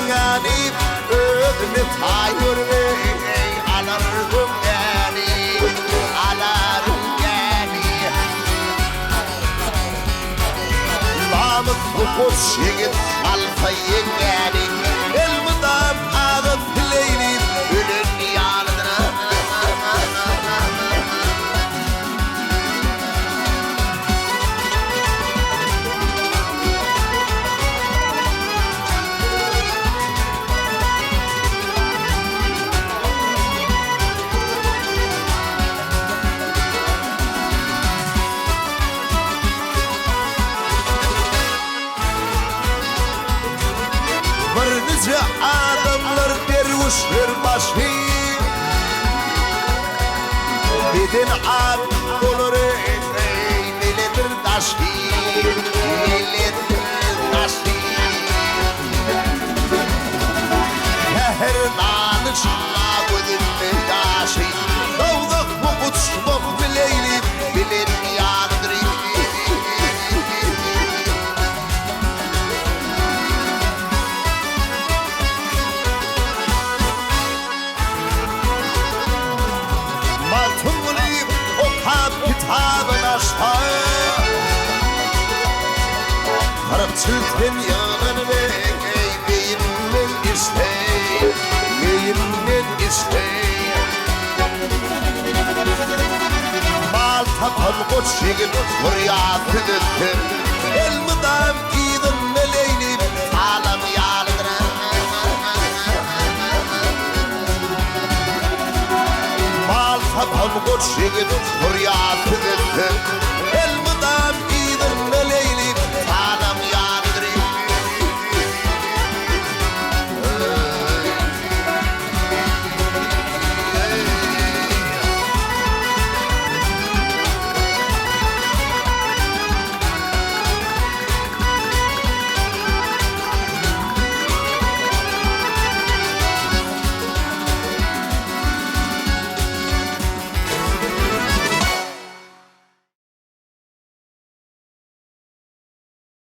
yani ödünü tayır alarım yani alarım yani Lamık bu koç yigit alfayın yani elmidam ağıp leyli ülün yanıdına Nice adamlar dervişler başı Gidin ad olur Milletin taşı Milletin taşı Her danışma gözünün taşı Dağdak bu uçmak bileyli Bilin yandır kitabın aşta Harap çıltın yanın ve Beyimden istey Beyimden istey Mal tapan koç yigit buraya tüdüttüm Elmidam gidin meleyli Alam yalıdır Mal tapan koç yigit buraya tüdüttüm